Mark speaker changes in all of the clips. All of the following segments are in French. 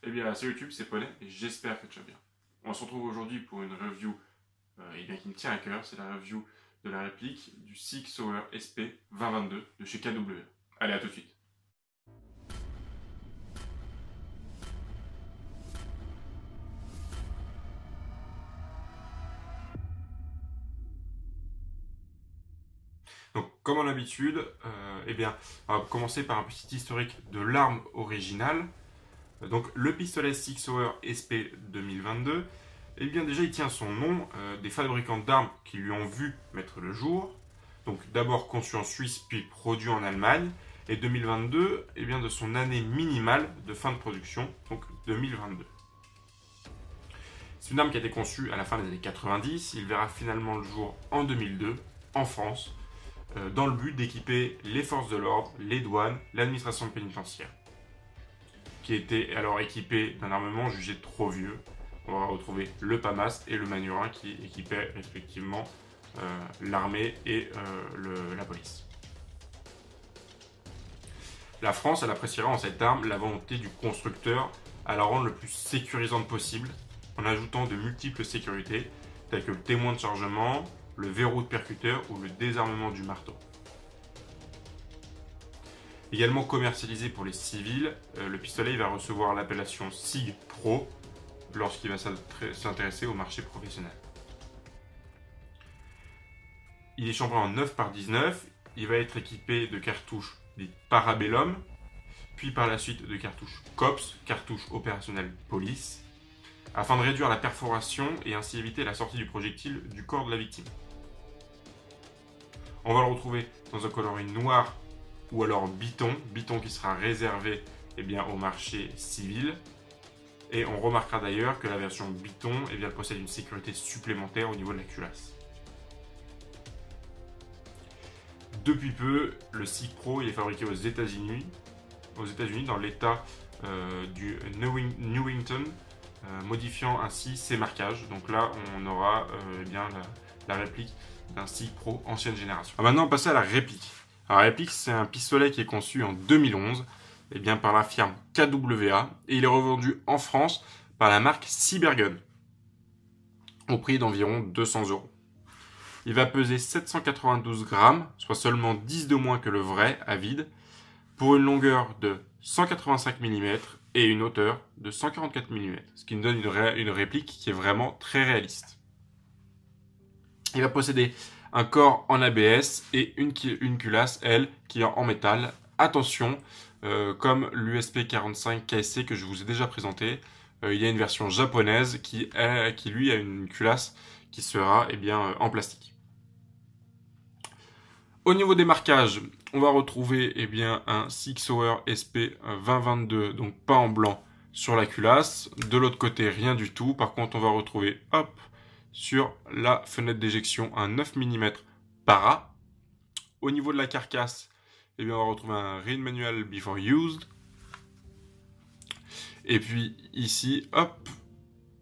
Speaker 1: Eh bien, salut YouTube, c'est Poney et j'espère que tu vas bien. On se retrouve aujourd'hui pour une review qui me tient à cœur. C'est la review de la réplique du Sig Sauer SP 2022 de chez KW. Allez, à tout de suite. Donc, comme en l'habitude, on va commencer par un petit historique de l'arme originale. Donc, le pistolet Sig Sauer SP 2022, eh bien déjà il tient son nom des fabricants d'armes qui lui ont vu mettre le jour. Donc d'abord conçu en Suisse puis produit en Allemagne. Et 2022, eh bien de son année minimale de fin de production, donc 2022. C'est une arme qui a été conçue à la fin des années 90. Il verra finalement le jour en 2002 en France, dans le but d'équiper les forces de l'ordre, les douanes, l'administration pénitentiaire, qui était alors équipé d'un armement jugé trop vieux. On va retrouver le PAMAS et le Manurin qui équipaient respectivement l'armée et la police. La France, elle appréciera en cette arme la volonté du constructeur à la rendre le plus sécurisante possible, en ajoutant de multiples sécurités, telles que le témoin de chargement, le verrou de percuteur ou le désarmement du marteau. Également commercialisé pour les civils, le pistolet va recevoir l'appellation SIG Pro lorsqu'il va s'intéresser au marché professionnel. Il est chambré en 9x19, il va être équipé de cartouches des Parabellum, puis par la suite de cartouches COPS, cartouches opérationnelles police, afin de réduire la perforation et ainsi éviter la sortie du projectile du corps de la victime. On va le retrouver dans un coloris noir ou alors biton qui sera réservé au marché civil. Et on remarquera d'ailleurs que la version biton possède une sécurité supplémentaire au niveau de la culasse. Depuis peu, le SIG Pro est fabriqué aux États-Unis dans l'état du Newington, modifiant ainsi ses marquages. Donc là, on aura la réplique d'un SIG Pro ancienne génération. Maintenant, on va passer à la réplique. Alors, la réplique, c'est un pistolet qui est conçu en 2011 par la firme KWA et il est revendu en France par la marque Cybergun au prix d'environ 200 €. Il va peser 792 grammes, soit seulement 10 de moins que le vrai à vide, pour une longueur de 185 mm et une hauteur de 144 mm, ce qui nous donne une réplique qui est vraiment très réaliste. Il va posséder un corps en ABS et une culasse, elle, qui est en métal. Attention, comme l'USP 45 KSC que je vous ai déjà présenté, il y a une version japonaise qui lui a une culasse qui sera en plastique. Au niveau des marquages, on va retrouver un Sig Sauer SP 2022, donc pas en blanc, sur la culasse. De l'autre côté, rien du tout. Par contre, on va retrouver, sur la fenêtre d'éjection, un 9 mm para. Au niveau de la carcasse, on va retrouver un Read Manual Before Used. Et puis ici,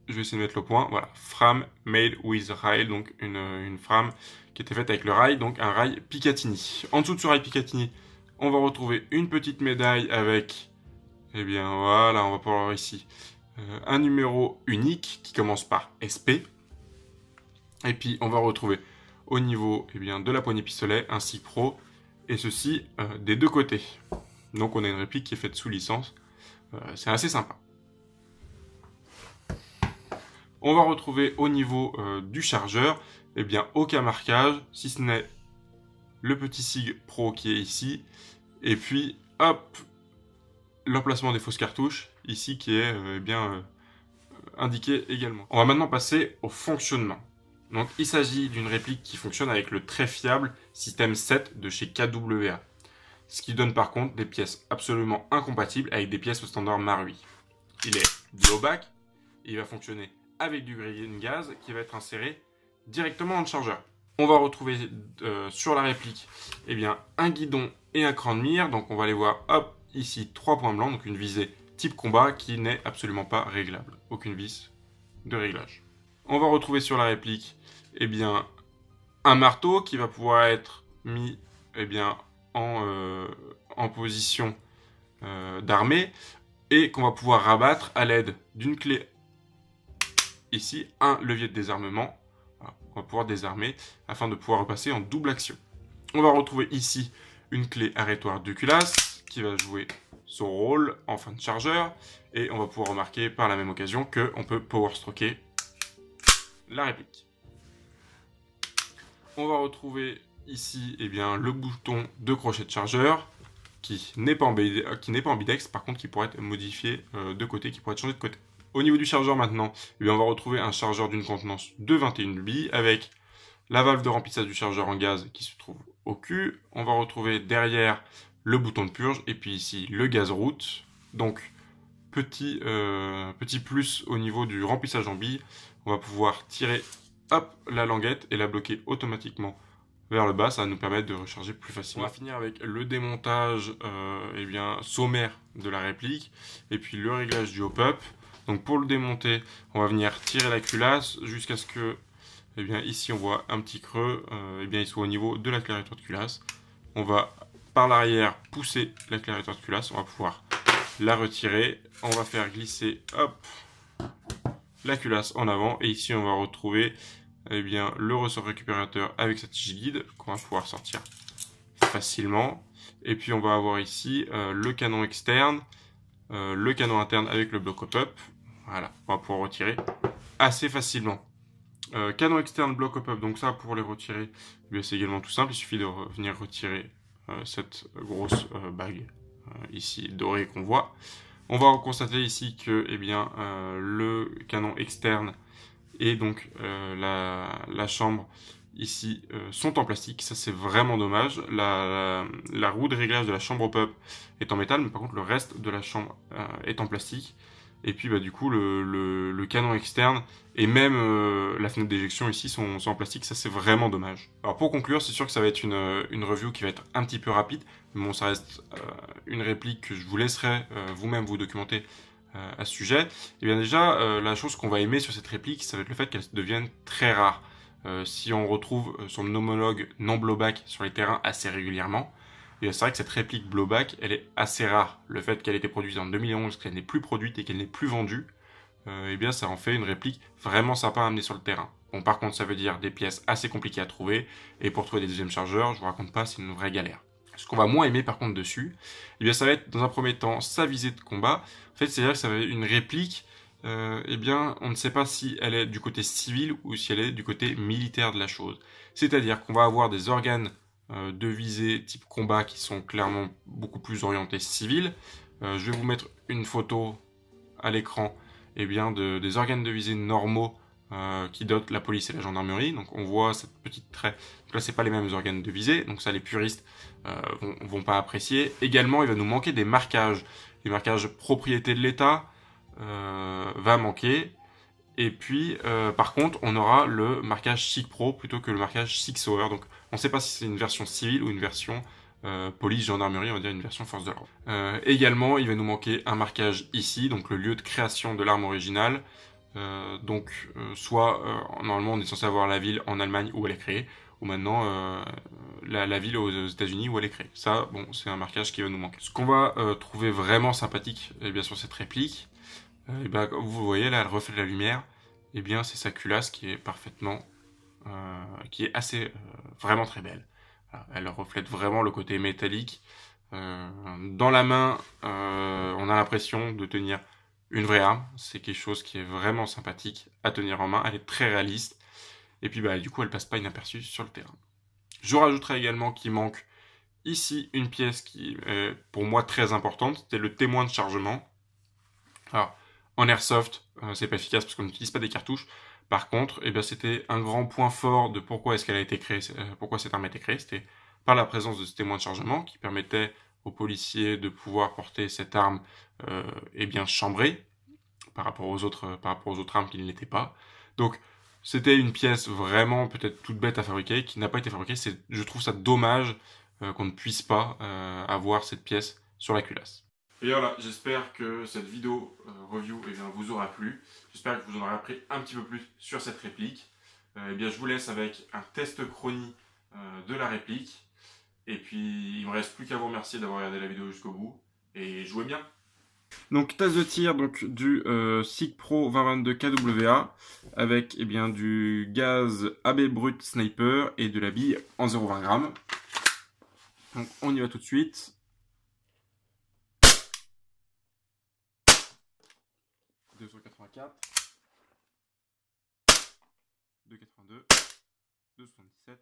Speaker 1: je vais essayer de mettre le point. Voilà, frame made with rail, donc une frame qui était faite avec le rail, donc un rail Picatinny. En dessous de ce rail Picatinny, on va retrouver une petite médaille avec, voilà, on va pouvoir voir ici, un numéro unique qui commence par SP. Et puis on va retrouver au niveau de la poignée pistolet un SIG Pro, et ceci des deux côtés. Donc on a une réplique qui est faite sous licence, c'est assez sympa. On va retrouver au niveau du chargeur, aucun marquage, si ce n'est le petit SIG Pro qui est ici, et puis l'emplacement des fausses cartouches, ici qui est indiqué également. On va maintenant passer au fonctionnement. Donc il s'agit d'une réplique qui fonctionne avec le très fiable système 7 de chez KWA. Ce qui donne par contre des pièces absolument incompatibles avec des pièces au standard Marui. Il est blowback, il va fonctionner avec du grille gaz qui va être inséré directement dans le chargeur. On va retrouver sur la réplique un guidon et un cran de mire. Donc on va aller voir ici 3 points blancs, donc une visée type combat qui n'est absolument pas réglable. Aucune vis de réglage. On va retrouver sur la réplique un marteau qui va pouvoir être mis en position d'armée et qu'on va pouvoir rabattre à l'aide d'une clé ici, un levier de désarmement. Voilà, on va pouvoir désarmer afin de pouvoir repasser en double action. On va retrouver ici une clé arrêtoire de culasse qui va jouer son rôle en fin de chargeur, et on va pouvoir remarquer par la même occasion qu'on peut power stroker la réplique. On va retrouver ici le bouton de crochet de chargeur qui n'est pas ambidex, par contre qui pourrait être modifié de côté, qui pourrait être changé de côté. Au niveau du chargeur maintenant, on va retrouver un chargeur d'une contenance de 21 billes avec la valve de remplissage du chargeur en gaz qui se trouve au cul. On va retrouver derrière le bouton de purge et puis ici le gaz route. Donc petit plus au niveau du remplissage en billes. On va pouvoir tirer la languette et la bloquer automatiquement vers le bas. Ça va nous permettre de recharger plus facilement. On va finir avec le démontage sommaire de la réplique et puis le réglage du hop-up. Donc pour le démonter, on va venir tirer la culasse jusqu'à ce que ici on voit un petit creux, il soit au niveau de la claritoire de culasse. On va par l'arrière pousser la claritoire de culasse, on va pouvoir la retirer, on va faire glisser la culasse en avant, et ici on va retrouver le ressort récupérateur avec sa tige guide qu'on va pouvoir sortir facilement. Et puis on va avoir ici le canon externe, le canon interne avec le bloc hop-up. Voilà, on va pouvoir retirer assez facilement. Canon externe, bloc hop-up, donc ça pour les retirer, c'est également tout simple, il suffit de venir retirer cette grosse bague ici dorée qu'on voit. On va constater ici que le canon externe et donc la chambre ici sont en plastique. Ça c'est vraiment dommage. La roue de réglage de la chambre hop-up est en métal, mais par contre le reste de la chambre est en plastique. Et puis du coup le canon externe et même la fenêtre d'éjection ici sont en plastique. Ça c'est vraiment dommage. Alors pour conclure, c'est sûr que ça va être une review qui va être un petit peu rapide, mais bon, ça reste une réplique que je vous laisserai vous-même vous documenter à ce sujet. Et bien déjà, la chose qu'on va aimer sur cette réplique, ça va être le fait qu'elle devienne très rare. Si on retrouve son homologue non blowback sur les terrains assez régulièrement, et c'est vrai que cette réplique blowback, elle est assez rare. Le fait qu'elle ait été produite en 2011, qu'elle n'est plus produite et qu'elle n'est plus vendue, ça en fait une réplique vraiment sympa à amener sur le terrain. Bon, par contre, ça veut dire des pièces assez compliquées à trouver, et pour trouver des deuxièmes chargeurs, je vous raconte pas, c'est une vraie galère. Ce qu'on va moins aimer par contre dessus, ça va être dans un premier temps sa visée de combat. En fait, c'est-à-dire que ça va être une réplique, on ne sait pas si elle est du côté civil ou si elle est du côté militaire de la chose. C'est-à-dire qu'on va avoir des organes de visée type combat qui sont clairement beaucoup plus orientés civils. Je vais vous mettre une photo à l'écran des organes de visée normaux qui dotent la police et la gendarmerie. Donc on voit cette petite trait. Donc là c'est pas les mêmes organes de visée, donc ça les puristes vont pas apprécier. Également il va nous manquer des marquages. Les marquages propriété de l'État va manquer. Et puis par contre on aura le marquage SIG Pro plutôt que le marquage SIG Sauer. Donc on ne sait pas si c'est une version civile ou une version police, gendarmerie, on va dire une version force de l'ordre. Également il va nous manquer un marquage ici, donc le lieu de création de l'arme originale. Normalement on est censé avoir la ville en Allemagne où elle est créée, ou maintenant la ville aux États-Unis où elle est créée. Ça, bon, c'est un marquage qui va nous manquer. Ce qu'on va trouver vraiment sympathique sur cette réplique, vous voyez là, elle reflète la lumière, c'est sa culasse qui est parfaitement, qui est assez, vraiment très belle. Voilà, elle reflète vraiment le côté métallique. Dans la main, on a l'impression de tenir une vraie arme. C'est quelque chose qui est vraiment sympathique à tenir en main. Elle est très réaliste. Et puis du coup, elle passe pas inaperçue sur le terrain. Je rajouterai également qu'il manque ici une pièce qui est pour moi très importante. C'était le témoin de chargement. Alors, en airsoft, c'est pas efficace parce qu'on n'utilise pas des cartouches. Par contre, c'était un grand point fort de pourquoi est-ce qu'elle a été créée, pourquoi cette arme a été créée. C'était par la présence de ce témoin de chargement qui permettait aux policiers de pouvoir porter cette arme chambrée par rapport aux autres armes qui ne l'étaient pas. Donc c'était une pièce vraiment peut-être toute bête à fabriquer, qui n'a pas été fabriquée. Je trouve ça dommage qu'on ne puisse pas avoir cette pièce sur la culasse. Et voilà, j'espère que cette vidéo review vous aura plu. J'espère que vous en aurez appris un petit peu plus sur cette réplique. Je vous laisse avec un test chronie de la réplique. Et puis, il ne me reste plus qu'à vous remercier d'avoir regardé la vidéo jusqu'au bout. Et jouez bien! Donc tasse de tir donc, du SIG Pro 2022 KWA avec eh bien, du gaz AB Brut Sniper et de la bille en 0,20 g. Donc on y va tout de suite. « 284, 282, 277,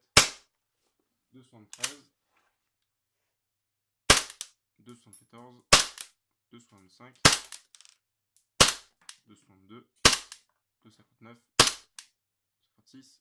Speaker 1: 273, 274, 265, 262, 259, 256,